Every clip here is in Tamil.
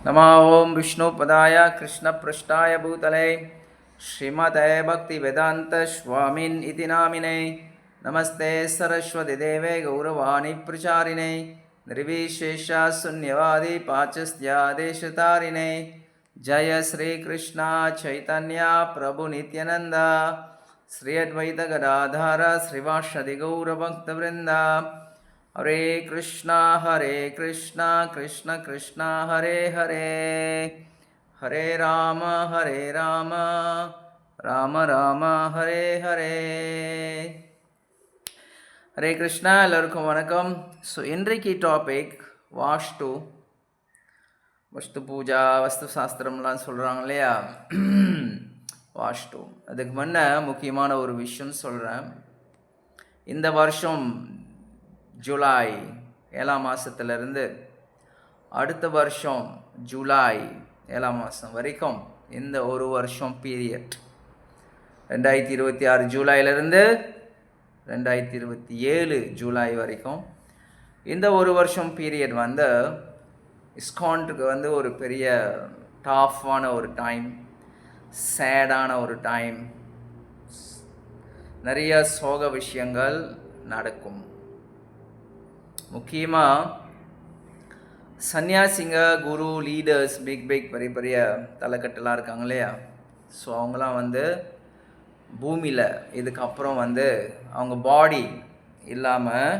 नमः ओं विष्णुपदाय कृष्णपृष्ठाय भूतले श्रीमते भक्तिवेदान्तस्वामिन् इति नामिने नमस्ते सरस्वतीदेवे गौरवाणी प्रचारिणे निर्विशेषशून्यवादी पाचस्त्यादेशतारिणे जय श्रीकृष्ण चैतन्य प्रभु नित्यानंद श्री अद्वैत गदाधर श्रीवासदि गौरभक्तवृंद हरे कृष्णा कृष्ण कृष्ण हरे हरे हरे राम राम राम हरे हरे हरे कृष्णा एल्लोरुक्कुम वणक्कम सो इन्றைக்கு டாபிக் வஸ்து பூஜா வஸ்து சாஸ்திரம்லாம் சொல்கிறாங்க இல்லையா வாஸ்து அதுக்கு முன்ன முக்கியமான ஒரு விஷயம் சொல்கிறேன். இந்த வருஷம் ஜூலை 7ஆம் மாதத்துலேருந்து அடுத்த வருஷம் ஜூலை 7ஆம் மாதம் வரைக்கும் இந்த ஒரு வருஷம் பீரியட் 2026 ஜூலையிலேருந்து 2027 ஜூலை வரைக்கும் இந்த ஒரு வருஷம் பீரியட் வந்து இஸ்கான்ட்டுக்கு வந்து ஒரு பெரிய டாஃபான ஒரு டைம், சேடான ஒரு டைம், நிறைய சோக விஷயங்கள் நடக்கும். முக்கியமாக சன்னியாசிங்க, குரு, லீடர்ஸ், பிக் பெரிய பெரிய தலைக்கட்டெல்லாம் இருக்காங்க இல்லையா, ஸோ அவங்களாம் வந்து பூமியில் இதுக்கப்புறம் வந்து அவங்க பாடி இல்லாமல்,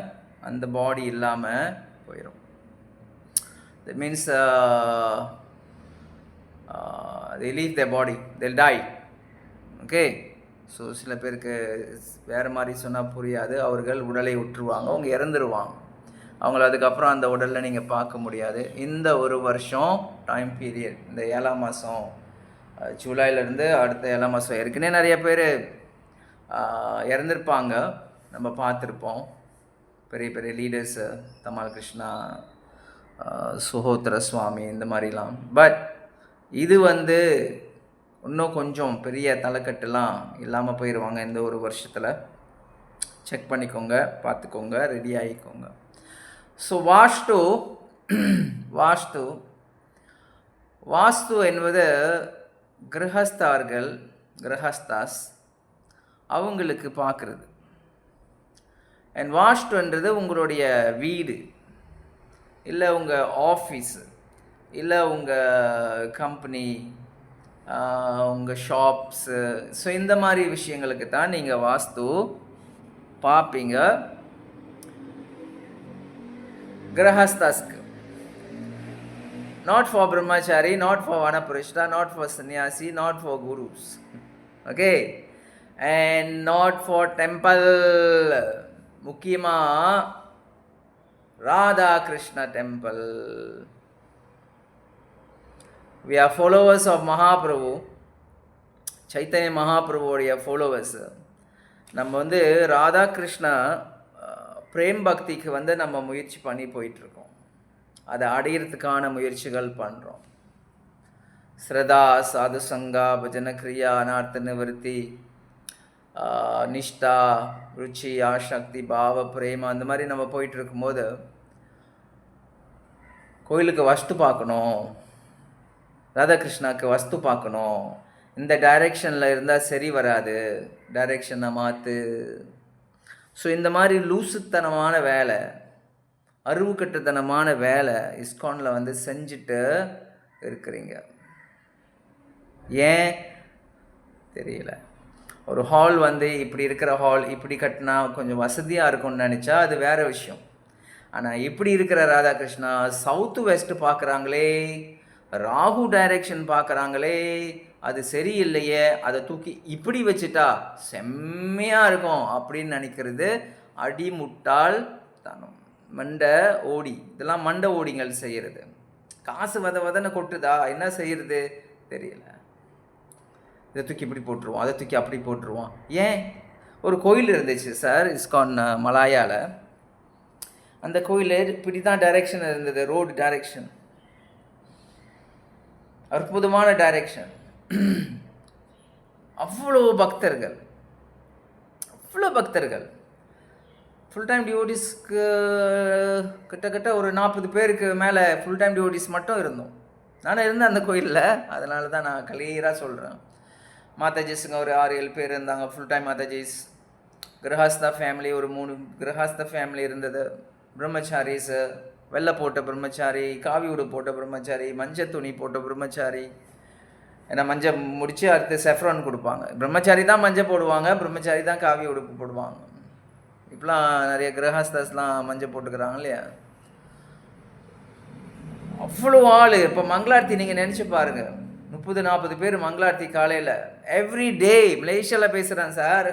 அந்த பாடி இல்லாமல் போயிடும். That means they leave their body, they'll die. Okay, so சில பேருக்கு வேறு மாதிரி சொன்னால் புரியாது. அவர்கள் உடலை விட்டுருவாங்க, அவங்க இறந்துருவாங்க. அவங்கள அதுக்கப்புறம் அந்த உடலில் நீங்கள் பார்க்க முடியாது. இந்த ஒரு வருஷம் டைம் பீரியட், இந்த 7ஆம் மாதம் ஜூலையிலேருந்து அடுத்த 7ஆம் மாதம் ஏற்கனவே நிறைய பேர் இறந்துருப்பாங்க, நம்ம பார்த்துருப்போம். பெரிய பெரிய லீடர்ஸு, தமால் கிருஷ்ணா, சுஹோத்திர சுவாமி, இந்த மாதிரிலாம். பட் இது வந்து இன்னும் கொஞ்சம் பெரிய தலைக்கட்டுலாம் இல்லாமல் போயிடுவாங்க இந்த ஒரு வருஷத்தில். செக் பண்ணிக்கோங்க, பார்த்துக்கோங்க, ரெடி ஆகிக்கோங்க. ஸோ வாஸ்து என்பது கிரகஸ்தாஸ் அவங்களுக்கு பார்க்குறது. அண்ட் வாஸ்துன்றது உங்களுடைய வீடு, இல்லை உங்கள் ஆஃபீஸு, இல்லை உங்கள் கம்பெனி, உங்கள் ஷாப்ஸு, ஸோ இந்த மாதிரி விஷயங்களுக்கு தான் நீங்கள் வாஸ்து பார்ப்பீங்க. கிரகஸ்தாஸ்க்கு, not for brahmachari, not for vanaprishta, not for sannyasi, not for gurus, okay, and not for temple. முக்கியமா Radha Krishna temple. we are followers of Mahaprabhu, Chaitanya மகாபிரபுவோடைய ஃபாலோவர்ஸ். நம்ம வந்து ராதா கிருஷ்ணா பிரேம் பக்திக்கு வந்து நம்ம முயற்சி பண்ணி போயிட்டுருக்கோம். அதை அடையிறதுக்கான முயற்சிகள் பண்ணுறோம். ஸ்ரதா, சாது சங்கா, பஜன கிரியா, அனார்த்த நிவர்த்தி, நிஷ்டா, ருச்சி, ஆசக்தி, பாவ, பிரேம, அந்த மாதிரி நம்ம போயிட்டுருக்கும்போது கோயிலுக்கு வஸ்து பார்க்கணும், ராதாகிருஷ்ணாவுக்கு வஸ்து பார்க்கணும், இந்த டைரெக்ஷனில் இருந்தால் சரி வராது, டைரெக்ஷனை மாற்று. ஸோ இந்த மாதிரி லூசுத்தனமான வேலை, அறிவுக்கட்டுத்தனமான வேலை இஸ்கானில் வந்து செஞ்சுட்டு இருக்கிறீங்க. ஏன் தெரியல. ஒரு ஹால் வந்து இப்படி இருக்கிற ஹால் இப்படி கட்டினா கொஞ்சம் வசதியாக இருக்கும்னு நினச்சா அது வேறு விஷயம். ஆனால் இப்படி இருக்கிற ராதாகிருஷ்ணா சவுத்து வெஸ்ட்டு பார்க்குறாங்களே, ராகு டைரெக்ஷன் பார்க்குறாங்களே, அது சரியில்லையே, அதை தூக்கி இப்படி வச்சுட்டா செம்மையாக இருக்கும் அப்படின்னு நினைக்கிறது அடிமுட்டாள் தனம், மண்டை ஓடி. இதெல்லாம் மண்டை ஓடிங்கள் செய்கிறது. காசு வதனை கொட்டுதா, என்ன செய்கிறது தெரியல. இதை தூக்கி இப்படி போட்டுருவோம், அதை தூக்கி அப்படி போட்டுருவோம். ஏன்? ஒரு கோயில் இருந்துச்சு சார் இஸ்கான் மலாயாவில். அந்த கோயில் இப்படி தான் டைரெக்ஷன் இருந்தது, ரோடு டைரெக்ஷன், அற்புதமான டைரெக்ஷன். அவ்வளோ பக்தர்கள் ஃபுல் டைம் டிவோட்டிஸ்க்கு கிட்டத்தட்ட ஒரு 40 பேருக்கு மேலே ஃபுல் டைம் டிவோட்டிஸ் மட்டும் இருந்தோம். நான் இருந்தேன் அந்த கோயிலில், அதனால தான் நான் கிளியராக சொல்கிறேன். மாதாஜிஸுங்க ஒரு 6-7 பேர் இருந்தாங்க, ஃபுல் டைம் மாதாஜிஸ். கிரஹாஸ்தா ஃபேமிலி ஒரு 3 கிரஹாஸ்தா ஃபேமிலி இருந்தது. பிரம்மச்சாரிஸு, வெள்ளை போட்ட பிரம்மச்சாரி, காவி உடு போட்ட பிரம்மச்சாரி, மஞ்சள் துணி போட்ட பிரம்மச்சாரி. ஏன்னா மஞ்சள் முடித்து அடுத்து செஃப்ரான் கொடுப்பாங்க. பிரம்மச்சாரி தான் மஞ்சள் போடுவாங்க, பிரம்மச்சாரி தான் காவி உடுப்பு போடுவாங்க. இப்போலாம் நிறைய கிரகஸ்தாஸ்லாம் மஞ்சள் போட்டுக்கிறாங்க இல்லையா. அவ்வளோ ஆள். இப்போ மங்களார்த்தி நீங்கள் நினச்சி பாருங்கள், 30-40 பேர் மங்களார்த்தி காலையில் எவ்ரி டே. மலேசியாவில் பேசுகிறேன் சார்.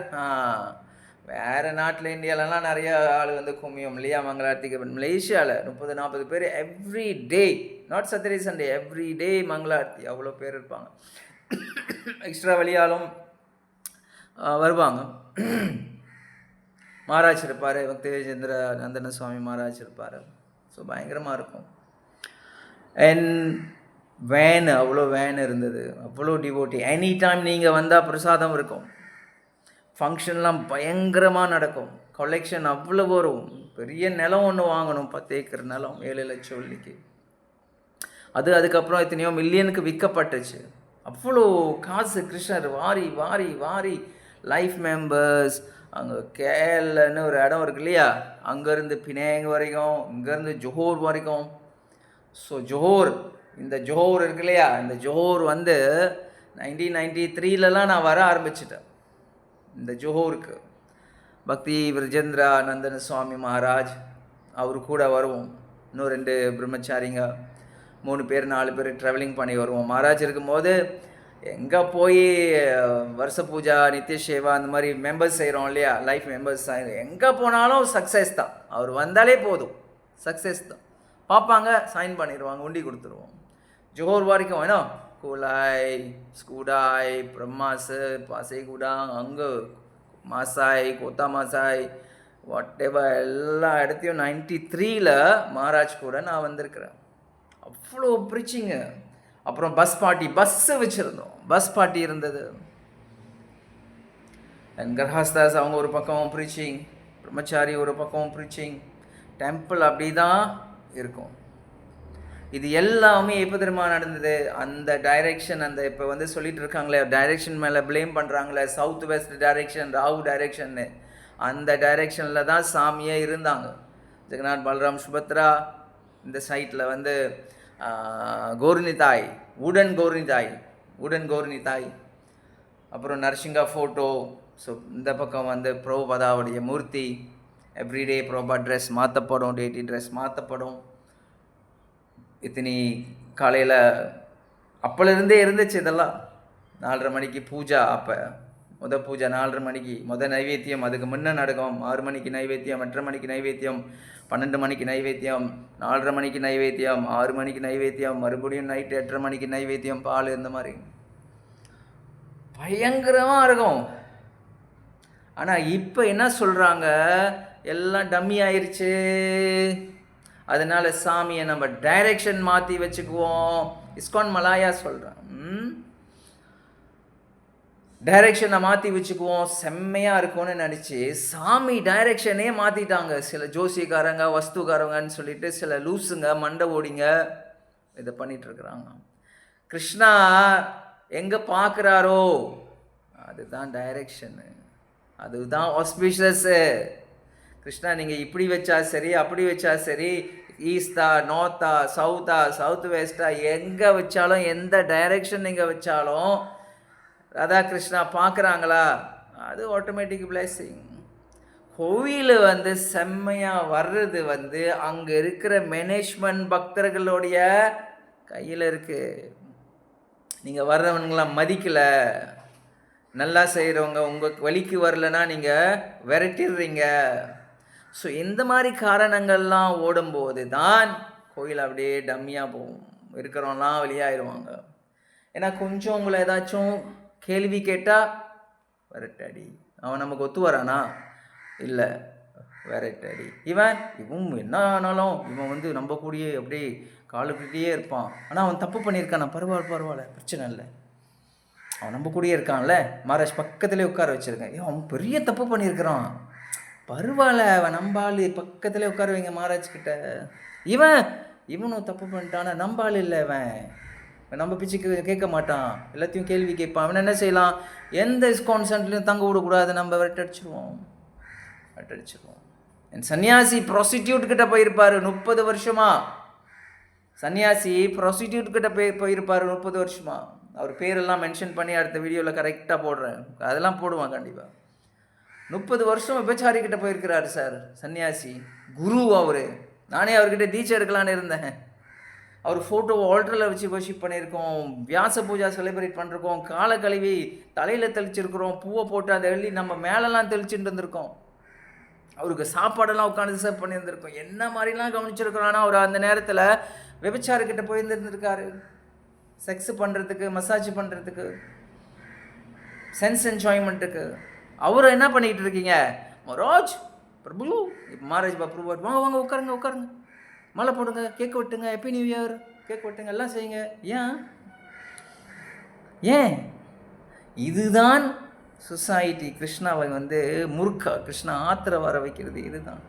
வேறு நாட்டில் இந்தியாவிலலாம் நிறைய ஆள் வந்து கும்மியும் இல்லையா மங்களார்த்திக்கு. மலேசியாவில் 30-40 பேர் every day, not Saturday Sunday, every day மங்களார்த்தி. அவ்வளோ பேர் இருப்பாங்க. எக்ஸ்ட்ரா வெளியாலும் வருவாங்க. மகாராஜ் இருப்பார், பக்திவேஜேந்திர நந்தன சுவாமி மகாராஜ் இருப்பார். ஸோ பயங்கரமாக இருக்கும். அண்ட் வேன், அவ்வளோ வேன் இருந்தது, அவ்வளோ டிவோட்டி. எனி டைம் நீங்கள் வந்தால் பிரசாதம் இருக்கும். ஃபங்க்ஷன்லாம் பயங்கரமாக நடக்கும். கலெக்ஷன் அவ்வளோ வரும். பெரிய நிலம் ஒன்று வாங்கணும், 10 ஏக்கர் நிலம், 7 லட்சம் வெள்ளிக்கு. அதுக்கப்புறம் எத்தனையோ மில்லியனுக்கு விற்கப்பட்டுச்சு. அவ்வளோ காசு கிருஷ்ணர் வாரி வாரி வாரி. லைஃப் மெம்பர்ஸ் அங்கே கேரளன்னு ஒரு இடம் இருக்கு இல்லையா, அங்கேருந்து பினேங் வரைக்கும், இங்கேருந்து ஜோஹோர் வரைக்கும். ஸோ ஜோஹோர், இந்த ஜோஹோர் இருக்கு இல்லையா, இந்த ஜோஹோர் வந்து 1993லலாம் நான் வர ஆரம்பிச்சிட்டேன் இந்த ஜோஹோருக்கு. பக்தி விஜேந்திரா நந்தன சுவாமி மகாராஜ் அவர் கூட வருவோம். இன்னும் 2 பிரம்மச்சாரிங்க, 3 பேர் 4 பேர் ட்ராவலிங் பண்ணி வருவோம். மகாராஜ் இருக்கும்போது எங்கே போய் வருஷ பூஜா, நித்திய சேவா அந்த மாதிரி மெம்பர்ஸ் செய்கிறோம் இல்லையா, லைஃப் மெம்பர்ஸ், எங்கே போனாலும் சக்ஸஸ் தான். அவர் வந்தாலே போதும், சக்ஸஸ் தான். பார்ப்பாங்க, சைன் பண்ணிடுவாங்க, உண்டி கொடுத்துருவோம். ஜோஹர் வரைக்கும் வேணும், கூலாய், ஸ்கூடாய், பிரம்மாசு, பாசைகுடா, அங்கே மாசாய், கோத்தா மாசாய், வாட் எவர், எல்லா இடத்தையும் 93ல் மகாராஜ் கூட நான் வந்திருக்கிறேன். அவ்வளோ ப்ரீச்சிங்க. அப்புறம் பஸ் பார்ட்டி, பஸ்ஸு வச்சுருந்தோம், பஸ் பார்ட்டி இருந்தது. அண்ட் கிரஹஸ்தாஸ் அவங்க ஒரு பக்கம் ப்ரீச்சிங், பிரம்மச்சாரி ஒரு பக்கம் ப்ரீச்சிங், டெம்பிள் அப்படி தான் இருக்கும். இது எல்லாமே எப்போ தெரியுமா நடந்தது? அந்த டைரெக்ஷன், அந்த இப்போ வந்து சொல்லிட்டு இருக்காங்களே டைரெக்ஷன் மேலே ப்ளேம் பண்ணுறாங்களே, சவுத் வெஸ்ட் டைரெக்ஷன், ராகு டைரெக்ஷன்னு, அந்த டைரெக்ஷனில் தான் சாமியே இருந்தாங்க. ஜெகநாத், பலராம், சுபத்ரா. இந்த சைட்டில் வந்து கோர்னிதாய், உடன் கோர்னிதாய். அப்புறம் நரசிங்கா ஃபோட்டோ. ஸோ இந்த பக்கம் வந்து பிரபுபதாவுடைய மூர்த்தி. எவ்ரிடே பிரபா ட்ரெஸ் மாற்றப்படும், டேட்டி ட்ரெஸ் மாற்றப்படும். இத்தனி காலையில் அப்போலேருந்தே இருந்துச்சு இதெல்லாம். 4:30 மணிக்கு பூஜா. அப்போ பூஜா 4:30 மணிக்கு, நைவேத்தியம் அதுக்கு முன்னே நடக்கும். 6 மணிக்கு நைவேத்தியம், 8:30 மணிக்கு நைவேத்தியம், 12 மணிக்கு நைவேத்தியம், 4:30 மணிக்கு நைவேத்தியம், 6 மணிக்கு நைவேத்தியம், மறுபடியும் நைட்டு 8:30 மணிக்கு நைவேத்தியம், பால், இந்த மாதிரி பயங்கரமாக இருக்கும். ஆனால் இப்போ என்ன சொல்கிறாங்க, எல்லாம் டம்மி ஆயிடுச்சு, அதனால சாமியை நம்ம டைரெக்ஷன் மாற்றி வச்சுக்குவோம். இஸ்கான் மலாயா சொல்கிறேன், டைரெக்ஷனை மாற்றி வச்சுக்குவோம், செம்மையாக இருக்கும்னு நினச்சி சாமி டைரெக்ஷனே மாற்றிட்டாங்க. சில ஜோசியக்காரங்க, வஸ்துக்காரங்கன்னு சொல்லிட்டு சில லூஸுங்க, மண்டை ஓடிங்க இதை பண்ணிகிட்ருக்குறாங்க. கிருஷ்ணா எங்கே பார்க்குறாரோ அதுதான் டைரெக்ஷனு, அதுதான் ஆஸ்பிஷியஸு. கிருஷ்ணா நீங்கள் இப்படி வச்சா சரி, அப்படி வச்சா சரி, ஈஸ்டா, நார்த்தா, சவுத்தா, சவுத் வெஸ்டா, எங்கே வச்சாலும், எந்த டைரெக்ஷன் நீங்கள் வச்சாலும் ராதாகிருஷ்ணா பார்க்குறாங்களா, அது ஆட்டோமேட்டிக் பிளெஸிங். கோவில் வந்து செம்மையாக வர்றது வந்து அங்கே இருக்கிற மேனேஜ்மெண்ட் பக்தர்களுடைய கையில் இருக்குது. நீங்கள் வர்றவங்களாம் மதிக்கலை, நல்லா செய்கிறவங்க உங்கள் வழிக்கு வரலன்னா நீங்கள் விரட்டிடுறீங்க. ஸோ இந்த மாதிரி காரணங்கள்லாம் ஓடும்போது தான் கோயில் அப்படியே டம்மியாக போகும், இருக்கிறவங்களாம் வெளியாகிடுவாங்க. ஏன்னா கொஞ்சம் உங்களை ஏதாச்சும் கேள்வி கேட்டால் விரட்டடி. அவன் நமக்கு ஒத்து வரானா? இல்லை, விரட்டடி. இவன் என்ன ஆனாலும் இவன் வந்து நம்ம கூடயே அப்படியே காலுக்கிட்டே இருப்பான். ஆனால் அவன் தப்பு பண்ணியிருக்கான், பரவாயில்ல, பிரச்சனை இல்லை, அவன் நம்ம கூடயே இருக்கான்ல, மகாராஜ் பக்கத்துலேயே உட்கார வச்சுருக்கேன். அவன் பெரிய தப்பு பண்ணியிருக்கிறான், பரவாயில்ல, அவன் நம்பாள், பக்கத்துலேயே உட்கார வைங்க மகாராஜ் கிட்ட. இவனும் தப்பு பண்ணிட்டானா, நம்பாள் இல்லை, அவன் நம்ம பிச்சு கேட்க மாட்டான், எல்லாத்தையும் கேள்வி கேட்பான். அவன் என்ன செய்யலாம், எந்த இஸ்கான் சென்டர்லையும் தங்க விடக்கூடாது, நம்ம விரட்டடிச்சிருவோம். என் சன்னியாசி ப்ராஸ்டிடியூட் கிட்ட போயிருப்பார் 30 வருஷமா. சன்னியாசி ப்ராஸ்டிடியூட் கிட்ட போயிருப்பார் 30 வருஷமா. அவர் பேரெல்லாம் மென்ஷன் பண்ணி அடுத்த வீடியோவில் கரெக்டாக போடுறேன், அதெல்லாம் போடுவான் கண்டிப்பாக. 30 வருஷம் விபச்சாரி கிட்ட போயிருக்கிறாரு சார் சன்னியாசி, குரு அவர். நானே அவர்கிட்ட தீட்சை எடுக்கலான்னு இருந்தேன். அவர் ஃபோட்டோவை ஆல்டரில் வச்சு வர்ஷிப் பண்ணியிருக்கோம், வியாச பூஜா செலிப்ரேட் பண்ணிருக்கோம், காலை கழுவி தலையில் தெளிச்சிருக்கிறோம், பூவை போட்டு அதை எழுதி நம்ம மேலெல்லாம் தெளிச்சுட்டு இருந்திருக்கோம். அவருக்கு சாப்பாடெல்லாம் உட்காந்து சர்வ் பண்ணியிருந்திருக்கோம், என்ன மாதிரிலாம் கவனிச்சிருக்கிறோம். ஆனால் அவர் அந்த நேரத்தில் விபச்சாரக்கிட்ட போயிருந்துருக்காரு, செக்ஸ் பண்ணுறதுக்கு, மசாஜ் பண்ணுறதுக்கு, சென்ஸ் என்ஜாய்மெண்ட்டுக்கு. அவரை என்ன பண்ணிக்கிட்டு இருக்கீங்க, மராஜ் பிரபு இப்போ மகாராஜ் பிரபு வாங்க வாங்க உட்காருங்க, மாலை போடுங்க, கேக் வெட்டுங்க, ஹாப்பி நியூ இயர், கேக் வெட்டுங்க, எல்லாம் செய்யுங்க. ஏன் இதுதான் சொசைட்டி கிருஷ்ணாவை முறுக்கா கிருஷ்ணா ஆத்திர வர வைக்கிறது. இதுதான்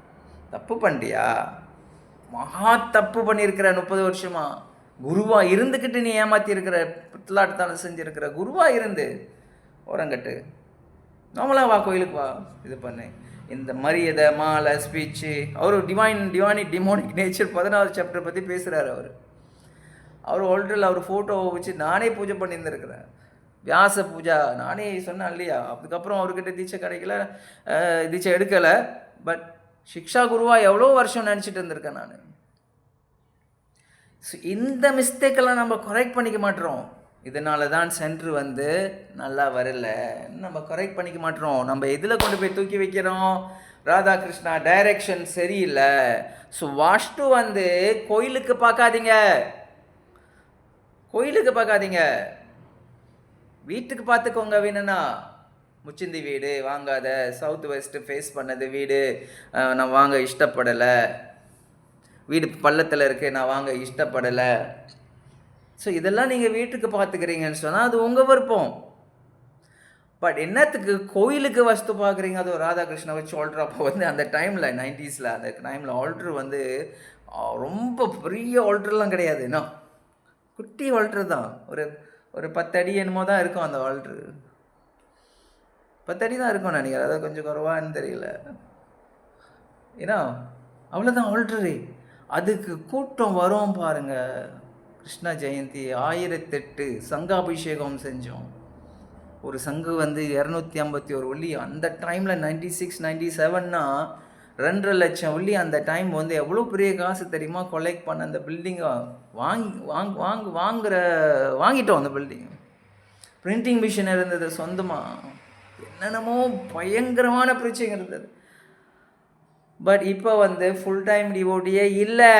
தப்பு பண்ணிட்டியா, மகா தப்பு பண்ணியிருக்கிற. 30 வருஷமா குருவா இருந்துக்கிட்டு நீ ஏமாற்றி இருக்கிற, பித்தலாட்டத்தான செஞ்சுருக்கிற. குருவா இருந்து ஓரங்கட்டு, நார்மலாக வா, கோயிலுக்கு வா, இது பண்ணு. இந்த மரியாதை மாலை ஸ்பீச்சு, அவர் டிமோனிக் நேச்சர் 14வது சாப்டர் பற்றி பேசுகிறார். அவர் ஆல்டரில் அவர் ஃபோட்டோவை வச்சு நானே பூஜை பண்ணியிருந்துருக்கிறேன், வியாச பூஜா நானே சொன்னேன் இல்லையா. அதுக்கப்புறம் அவர்கிட்ட தீட்சை கிடைக்கல, தீட்சை எடுக்கலை. பட் சிக்ஷா குருவா எவ்வளோ வருஷம் நினச்சிட்டு இருந்திருக்கேன் நான். ஸோ இந்த மிஸ்டேக்கெல்லாம் நம்ம கரெக்ட் பண்ணிக்க மாட்டோம். இதனால தான் சென்ட்ரு நல்லா வரல, நம்ம கரெக்ட் பண்ணிக்க மாட்டோம். நம்ம எதில் கொண்டு போய் தூக்கி வைக்கிறோம், ராதாகிருஷ்ணா டைரக்ஷன் சரியில்லை. ஸோ வாஷ்டு கோயிலுக்கு பார்க்காதீங்க, வீட்டுக்கு பார்த்துக்கோங்க. வேணும்னா முச்சிந்தி வீடு வாங்காத, சவுத் வெஸ்ட்டு ஃபேஸ் பண்ணது வீடு நான் வாங்க இஷ்டப்படலை, வீடு பள்ளத்தில் இருக்குது நான் வாங்க இஷ்டப்படலை. ஸோ இதெல்லாம் நீங்கள் வீட்டுக்கு பார்த்துக்கிறீங்கன்னு சொன்னால் அது உங்கள் விருப்பம். பட் என்னத்துக்கு கோயிலுக்கு வஸ்து பார்க்குறீங்க, அது ராதாகிருஷ்ணா வச்சு ஆல்ட்ரு. அப்போ அந்த டைமில் 90s அந்த டைமில் ஆல்ட்ரு ரொம்ப பெரிய ஆல்ட்ருலாம் கிடையாது, என்ன குட்டி ஆல்ட்ரு தான். ஒரு 10 அடி என்னமோ தான் இருக்கும் அந்த ஆல்ட்ரு, 10 அடி தான் இருக்கும் நினைக்கிறேன், அதாவது கொஞ்சம் குறைவான்னு தெரியல, ஏன்னா அவ்வளோதான் ஆல்ட்ரு. அதுக்கு கூட்டம் வரும் பாருங்கள். கிருஷ்ண ஜெயந்தி 1008 சங்காபிஷேகம் செஞ்சோம். ஒரு சங்கு 251 வெள்ளி. அந்த டைமில் 96 97னா 2.5 லட்சம் வெள்ளி. அந்த டைம் எவ்வளோ பெரிய காசு தெரியுமா கொலெக்ட் பண்ண. அந்த பில்டிங்கை வாங்கிட்டோம். அந்த பில்டிங் பிரிண்டிங் மிஷின் இருந்தது சொந்தமாக, என்னென்னமோ பயங்கரமான பிரச்சனை இருந்தது. பட் இப்போ ஃபுல் டைம் டிவோட்டியே இல்லை,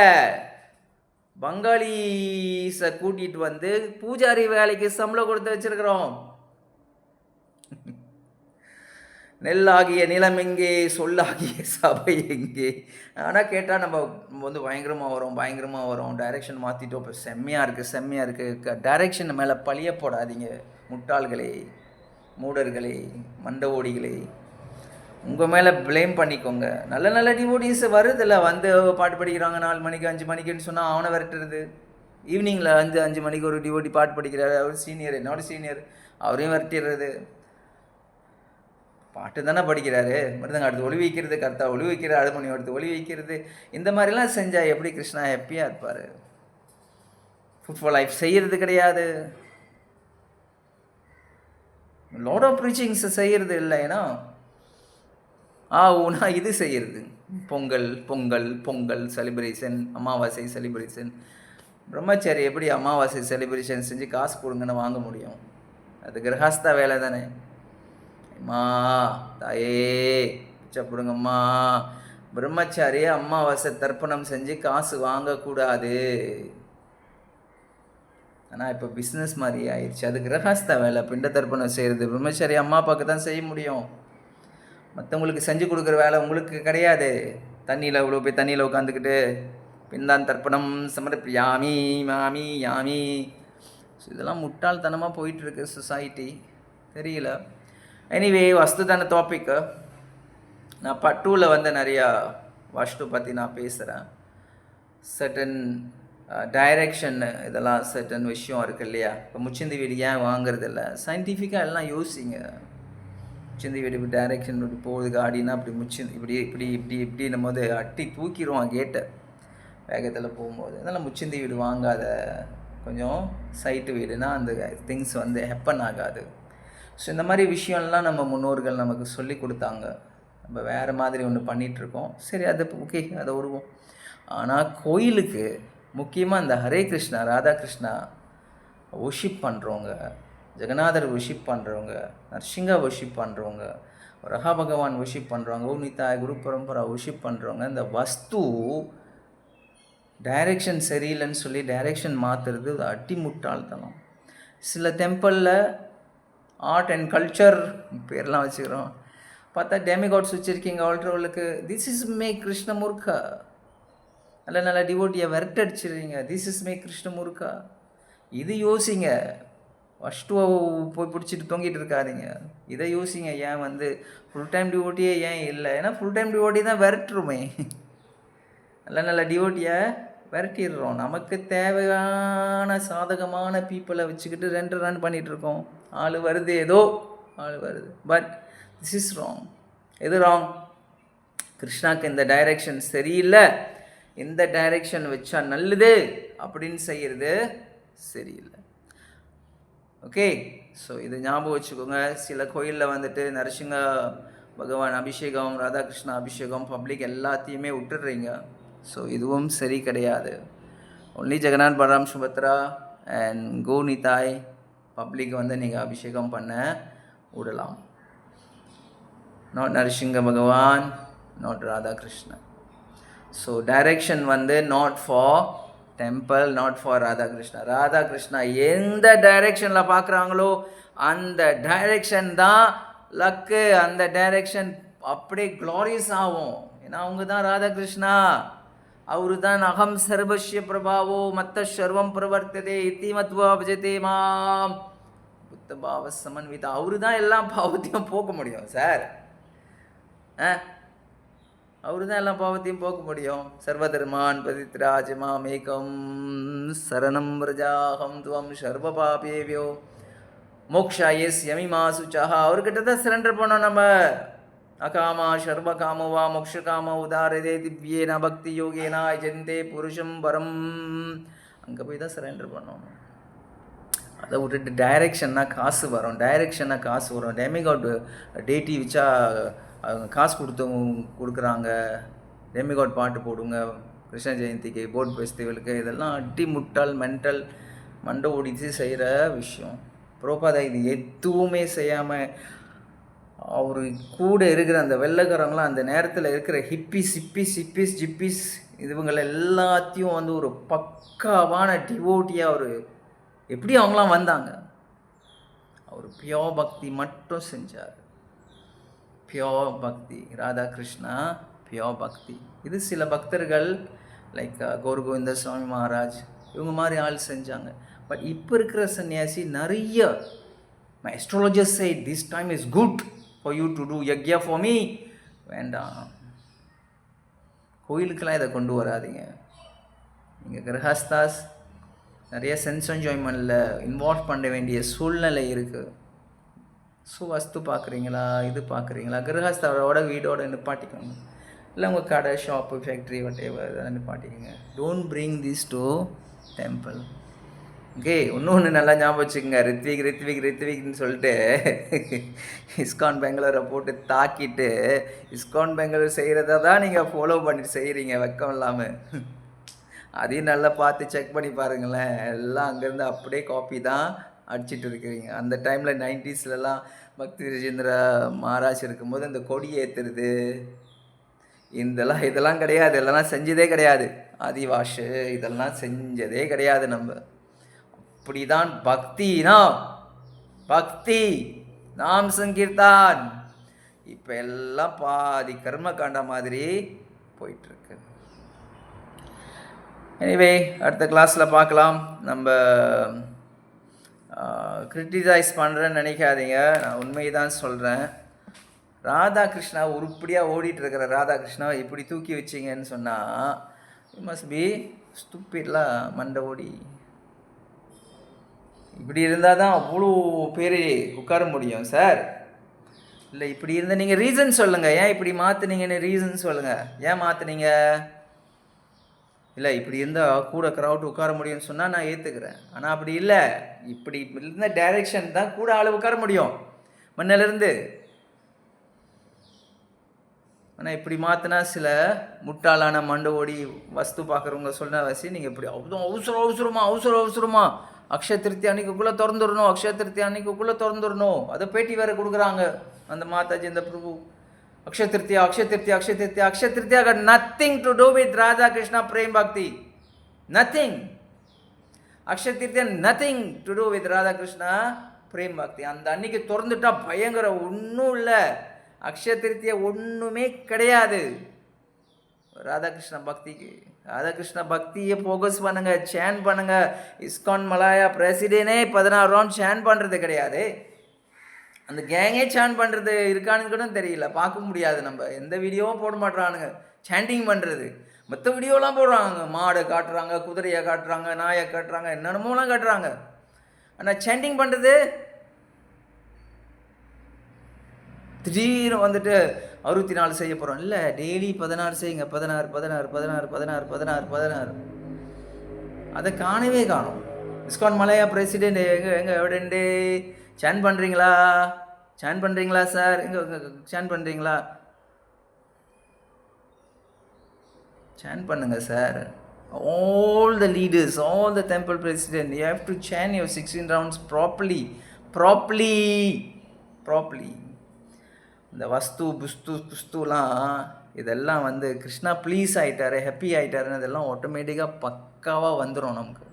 பங்காளிஸை கூட்டிகிட்டு பூஜாரி வேலைக்கு சம்பளம் கொடுத்து வச்சிருக்கிறோம். நெல்லாகிய நிலம் எங்கே, சொல்லாகிய சபை எங்கே. ஆனால் கேட்டால் நம்ம பயங்கரமாக வரும், டைரெக்ஷன் மாற்றிட்டோம், இப்போ செம்மையாக இருக்குது. டைரெக்ஷன் மேலே பழிய போடாதீங்க முட்டாள்களே, மூடர்களே, மண்ட ஓடிகளே. உங்கள் மேலே ப்ளேம் பண்ணிக்கோங்க. நல்ல டிவோட்டிஸ் வருதில்ல, பாட்டு படிக்கிறாங்க 4 மணிக்கு 5 மணிக்குன்னு சொன்னால் அவனை விரட்டுறது. ஈவினிங்கில் 5 மணிக்கு ஒரு டிவோட்டி பாட்டு படிக்கிறாரு, அவர் சீனியர், என்னோட சீனியர், அவரையும் விரட்டிடுறது. பாட்டு தானே படிக்கிறாரு, மருதங்க அடுத்து ஒளி வைக்கிறது, கரெக்டா ஒளி வைக்கிறது, அடுமணி அடுத்து ஒளி வைக்கிறது. இந்த மாதிரிலாம் செஞ்சால் எப்படி கிருஷ்ணா ஹாப்பியாக இருப்பார்? ஃபுட்பால் லைஃப் செய்கிறது கிடையாது, லாட் ஆஃப் ப்ரீச்சிங்ஸ் செய்கிறது இல்லை. ஏன்னா ஊனா இது செய்கிறது, பொங்கல் செலிப்ரேஷன், அமாவாசை செலிப்ரேஷன். பிரம்மச்சாரி எப்படி அமாவாசை செலிப்ரேஷன் செஞ்சு காசு கொடுங்கன்னு வாங்க முடியும்? அது கிரகஸ்தா வேலை தானே. அம்மா தாயே பிச்சப்படுங்கம்மா, பிரம்மச்சாரியை அமாவாசை தர்ப்பணம் செஞ்சு காசு வாங்கக்கூடாது. ஆனால் இப்போ பிஸ்னஸ் மாதிரி ஆயிடுச்சு, அது கிரகஸ்தா வேலை. பிண்ட தர்ப்பணம் செய்கிறது பிரம்மச்சாரி அம்மா அப்பாவுக்கு தான் செய்ய முடியும், மற்றவங்களுக்கு செஞ்சு கொடுக்குற வேலை உங்களுக்கு கிடையாது. தண்ணியில் இவ்வளோ போய் தண்ணியில் உட்காந்துக்கிட்டு பின்தான் தர்ப்பணம் சமர்ப்பியாமி மாமி யாமி. ஸோ இதெல்லாம் முட்டாள்தனமாக போயிட்டுருக்கு சொசைட்டி, தெரியல. எனிவே வஸ்துதான டாப்பிக்கு. நான் பார்ட் 2ல் நிறையா வாஸ்து பற்றி நான் பேசுகிறேன். சர்டன் டைரெக்ஷன் இதெல்லாம் சர்டன் விஷயம் இருக்குது இல்லையா. இப்போ முச்சந்தி வீடு ஏன் வாங்குறதில்ல, சயின்டிஃபிக்காக எல்லாம் யோசிங்க. முச்சந்தி வீடு இப்படி டைரெக்ஷன் இப்படி போகுது காடினா அப்படி இப்படி இப்படி இப்படி இப்படின்னும் போது அட்டி தூக்கிடுவான் கேட்டை வேகத்தில் போகும்போது. அதனால் முச்சந்தி வீடு வாங்காத, கொஞ்சம் சைட்டு வீடுனா அந்த திங்ஸ் வந்து ஹெப்பன் ஆகாது. ஸோ இந்த மாதிரி விஷயம்லாம் நம்ம முன்னோர்கள் நமக்கு சொல்லி கொடுத்தாங்க. நம்ம வேறு மாதிரி ஒன்று பண்ணிகிட்ருக்கோம். சரி, அது ஓகே, அதை விடுவோம். ஆனால் கோயிலுக்கு முக்கியமாக இந்த ஹரே கிருஷ்ணா ராதாகிருஷ்ணா ஒர்ஷிப் பண்ணுறவங்க, ஜெகநாதர் ஒர்ஷிப் பண்ணுறவங்க, நரசிங்கா ஒர்ஷிப் பண்ணுறவங்க, ரஹா பகவான் ஒர்ஷிப் பண்ணுறவங்க, நித்தாய் குரு பரம்பரா ஒர்ஷிப் பண்ணுறவங்க, இந்த வஸ்து டைரெக்ஷன் சரியில்லைன்னு சொல்லி டைரெக்ஷன் மாற்றுறது அட்டி முட்டாள்தனம். சில டெம்பிளில் ஆர்ட் அண்ட் கல்ச்சர் பேர்லாம் வச்சுக்கிறோம், பார்த்தா டெமிகாட்ஸ் வச்சுருக்கீங்க ஆல்ட்ரோலுக்கு. திஸ் இஸ் மே கிருஷ்ணமூர்க்கா. நல்ல நல்ல டிவோட்டியை விரட்டடிச்சிடுறீங்க. திஸ் இஸ் மே கிருஷ்ணமூர்க்கா. இது யோசிங்க. ஃபஸ்ட்டு போய் பிடிச்சிட்டு தொங்கிட்டு இருக்காதிங்க. இதை யோசிங்க. ஏன் வந்து ஃபுல் டைம் டிவோட்டியே ஏன் இல்லை? ஏன்னா ஃபுல் டைம் டிவோட்டி தான் விரட்டுருமே. நல்ல நல்ல டிவோட்டியை விரட்டிடுறோம். நமக்கு தேவையான சாதகமான பீப்புளை வச்சுக்கிட்டு ரன் பண்ணிகிட்ருக்கோம். ஆள் வருது, ஏதோ ஆள் வருது. But this is wrong. எது ராங்? கிருஷ்ணாக்கு இந்த டைரெக்ஷன் சரியில்லை, இந்த டைரெக்ஷன் வச்சா நல்லது அப்படின்னு செய்கிறது சரியில்லை. ஓகே, ஸோ இது ஞாபகம் வச்சுக்கோங்க. சில கோயிலில் வந்துட்டு நரசிங்க பகவான் அபிஷேகம், ராதாகிருஷ்ணா அபிஷேகம், பப்ளிக் எல்லாத்தையுமே விட்டுடுறீங்க. ஸோ இதுவும் சரி கிடையாது. Only Jagannath Balaram Subhadra and Gaura Nitai public வந்து நீங்கள் அபிஷேகம் பண்ண விடலாம். Not Narasimha Bhagavan, not Radhakrishna. So direction வந்து not for temple, not for Radhakrishna. Radhakrishna எந்த டைரெக்ஷனில் பார்க்குறாங்களோ அந்த டைரெக்ஷன் தான் லக்கு. அந்த டைரெக்ஷன் அப்படியே க்ளாரியஸ் ஆகும். ஏன்னா அவங்க தான் ராதாகிருஷ்ணா. அவரு தான் அகம் சர்வஸ்ய பிரபாவோ மத்த சர்வம் பிரவர்த்ததே இத்தி மத்வா பஜதே மாம் புத்த பாவ சமன்விதா. அவரு தான் எல்லா பாவத்தையும் போக்க முடியும் சார். அவரு தான் எல்லா பாவத்தையும் போக்க முடியும். சர்வதர்மான் பதித்ராஜ மாமேகம் சரணம் பிரஜாகம் துவம் சர்வ பாபேவியோ மோக்ஷாயஸ் யமிமா சுச்சாஹா. அவர்கிட்ட தான் சரண்டர் பண்ணோம் நம்ம. அகாமா சர்வ காமவா மோக்ஷ காம உதாரதே திவ்யேன பக்தி யோகேனா ஜெந்தே புருஷம் பரம். அங்கே போய் தான் சரண்டர் பண்ணோம். அதை விட்டுட்டு டைரெக்ஷன்னா காசு வரும், டைரெக்ஷன்னா காசு வரும். டெமிகாட் டேட்டி வச்சா காசு கொடுக்குறாங்க. டெமிகாட் பாட்டு போடுங்க கிருஷ்ண ஜெயந்திக்கு, போட் ஃபெஸ்டிவலுக்கு. இதெல்லாம் அட்டி முட்டால் மென்டல் மண்டை ஓடிச்சு செய்கிற விஷயம். புரோபாதா இது எதுவுமே செய்யாமல் அவர் கூட இருக்கிற அந்த வெள்ளைக்காரங்களாம் அந்த நேரத்தில் இருக்கிற ஹிப்பிஸ் ஜிப்பிஸ் இதுவங்களை எல்லாத்தையும் வந்து ஒரு பக்காவான டிவோட்டியாக அவர் எப்படி அவங்களாம் வந்தாங்க. அவர் பியோர் பக்தி மட்டும் செஞ்சார். பியோர் பக்தி, ராதாகிருஷ்ணா பியோர் பக்தி. இது சில பக்தர்கள் லைக் கௌர் கோவிந்த சுவாமி மகாராஜ் இவங்க மாதிரி ஆள் செஞ்சாங்க. பட் இப்போ இருக்கிற சன்னியாசி நிறைய my astrologer say this time is good for you to do yagya for me. வேண்டாம், கோயிலுக்கெல்லாம் இதை கொண்டு வராதிங்க. நீங்கள் கிரகஸ்தாஸ் நிறைய சென்ஸ் என்ஜாய்மெண்ட்டில் இன்வால்வ் பண்ண வேண்டிய சூழ்நிலை இருக்குது. ஸோ வஸ்து பார்க்குறீங்களா, இது பார்க்குறீங்களா, கிரகஸ்தாவோட வீடோட நிப்பாட்டிக்கோங்க. இல்லை உங்கள் கடை, ஷாப்பு, ஃபேக்ட்ரி, whatever இதெல்லாம் நிப்பாட்டிக்கோங்க. Don't bring this to temple. Okay, ஒன்று நல்லா ஞாபகம் வச்சுக்கோங்க. ரித்விக்னு சொல்லிட்டு இஸ்கான் பெங்களூரை போட்டு தாக்கிட்டு இஸ்கான் பெங்களூர் செய்கிறத தான் நீங்கள் ஃபாலோ பண்ணிட்டு செய்கிறீங்க வெக்கம் இல்லாமல். அதையும் நல்லா பார்த்து செக் பண்ணி பாருங்களேன். எல்லாம் அங்கேருந்து அப்படியே காப்பி தான் அடிச்சிட்டு இருக்கிறீங்க. அந்த டைமில் 90ஸ்லாம் பக்தி ராஜேந்திர மகாராஜ் இருக்கும்போது இந்த கொடி ஏற்றுறது இதெல்லாம் கிடையாது. இதெல்லாம் செஞ்சதே கிடையாது. ஆதிவாஷு இதெல்லாம் செஞ்சதே கிடையாது. நம்ம அப்படிதான் பக்தி நாம் சங்கீர்த்தான் இப்போ எல்லாம் பாதி கர்ம காண்ட மாதிரி போயிட்டுருக்கு. எனிவே அடுத்த கிளாஸில் பார்க்கலாம். நம்ம கிரிட்டிசைஸ் பண்ணுறேன்னு நினைக்காதீங்க, நான் உண்மையை தான் சொல்கிறேன். ராதாகிருஷ்ணா உருப்படியாக ஓடிட்டுருக்கிற ராதாகிருஷ்ணா இப்படி தூக்கி வச்சிங்கன்னு சொன்னால் யூ மஸ்ட் பி ஸ்டூபிட்லாம் மண்டை ஓடி. இப்படி இருந்தால் தான் அவ்வளோ பேர் உட்கார முடியும் சார். இல்லை இப்படி இருந்தால் நீங்கள் ரீசன் சொல்லுங்கள், ஏன் இப்படி மாற்றுனீங்கன்னு ரீசன் சொல்லுங்கள், ஏன் மாற்றுனீங்க? இல்லை இப்படி இருந்தால் கூட க்ரௌட் உட்கார முடியும்னு சொன்னால் நான் ஏற்றுக்கிறேன். ஆனால் அப்படி இல்லை, இப்படி இருந்த டைரெக்ஷன் தான் கூட ஆள் உட்கார முடியும் மண்ணிலிருந்து. ஆனால் இப்படி மாற்றினா சில முட்டாளான மண்டை ஓடி வஸ்து பார்க்குறவங்க சொன்ன வசி நீங்கள் இப்படி அவசரமா அக்ஷய திருப்தி அன்னைக்குள்ளே திறந்துடணும், அக்ஷய திருப்தி அன்னைக்குள்ளே திறந்துடணும். அதை பேட்டி வேறு கொடுக்குறாங்க அந்த மாதாஜி, அந்த பிரபு. அக்ஷய திருப்தியா got nothing to do with Radha Krishna Prem Bhakti. Nothing. Akshaya திருப்தியா nothing to do with Radha Krishna Prem Bhakti. அந்த அன்னைக்கு திறந்துட்டா பயங்கர ஒன்றும் இல்லை, அக்ஷய திருப்தியா ஒன்றுமே கிடையாது ராதாகிருஷ்ண பக்திக்கு. ராதாகிருஷ்ண பக்தியை ஃபோக்கஸ் பண்ணுங்க, சேன் பண்ணுங்க. இஸ்கான் மலாயா பிரசிடென்டே 16 ரவுண்ட் சேன் பண்ணுறது கிடையாது. அந்த கேங்கே சேன் பண்ணுறது இருக்கான்னு கூட தெரியல, பார்க்க முடியாது. நம்ம எந்த வீடியோவும் போட மாட்டுறானுங்க சேண்டிங் பண்ணுறது. மற்ற வீடியோலாம் போடுறாங்க, மாடை காட்டுறாங்க, குதிரையை காட்டுறாங்க, நாயை காட்டுறாங்க, என்னென்னமோலாம் காட்டுறாங்க. ஆனால் சேண்டிங் பண்ணுறது திடீர்னு வந்துட்டு 64 செய்ய போகிறோம். இல்லை, டெய்லி 16 செய்யுங்க. 16 அதை காணவே காணும். இஸ்கான் மலையா பிரசிடென்ட் எங்கே எவிடென்ட்டு சேன் பண்ணுறீங்களா சார்? எங்கே சேன் பண்ணுறீங்களா? சேன் பண்ணுங்க sir. All the leaders, all the temple president, you have to chant your 16 rounds properly. இந்த வஸ்து புஸ்துலாம் இதெல்லாம் வந்து கிருஷ்ணா ப்ளீஸ் ஆகிட்டாரு, ஹாப்பி ஆகிட்டாருன்னு இதெல்லாம் ஆட்டோமேட்டிக்காக பக்காவாக வந்துடும் நமக்கு.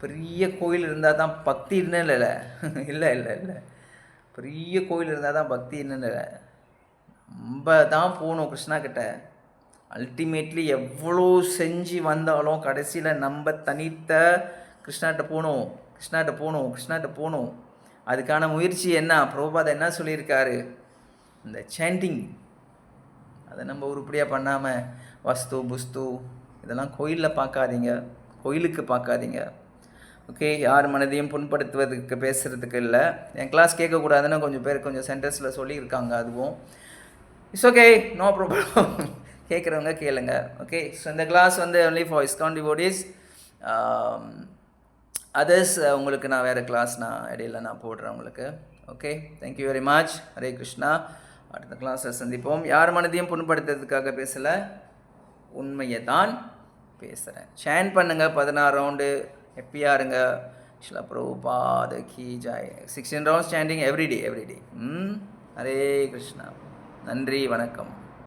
பெரிய கோயில் இருந்தால் தான் பக்தி இல்லை. பெரிய கோயில் இருந்தால் தான் பக்தி இல்லை. நம்ம தான் போகணும் கிருஷ்ணா கிட்ட. அல்டிமேட்லி எவ்வளோ செஞ்சு வந்தாலும் கடைசியில் நம்ம தனித்த கிருஷ்ணாட்ட போகணும். அதுக்கான முயற்சி என்ன? பிரபுபாதா என்ன சொல்லியிருக்காரு? இந்த சேண்டிங் அதை நம்ம உருப்படியாக பண்ணாமல் வஸ்து புஸ்து இதெல்லாம் கோயிலுக்கு பார்க்காதீங்க. ஓகே, யார் மனதையும் புண்படுத்துவதுக்கு பேசுகிறதுக்கு இல்லை. என் கிளாஸ் கேட்கக்கூடாதுன்னு கொஞ்சம் பேர் கொஞ்சம் சென்டர்ஸில் சொல்லியிருக்காங்க. அதுவும் இட்ஸ் ஓகே, நோ ப்ராப்ளம். கேட்குறவங்க கேளுங்க. ஓகே, ஸோ இந்த கிளாஸ் வந்து only for ISKCON devotees. Others உங்களுக்கு நான் வேறு கிளாஸ் இடையில போடுறேன் உங்களுக்கு. Okay, thank you very much. Hare Krishna. அடுத்த கிளாஸை சந்திப்போம். யார் மனதையும் புண்படுத்துறதுக்காக பேசலை, உண்மையை தான் பேசுகிறேன். சேன் பண்ணுங்க 16 ரவுண்டு, ஹாப்பியாக இருங்க. ஸ்ரீல பிரபுபாத கி Joy. 16 rounds chanting everyday. Hare Krishna. நன்றி, வணக்கம்.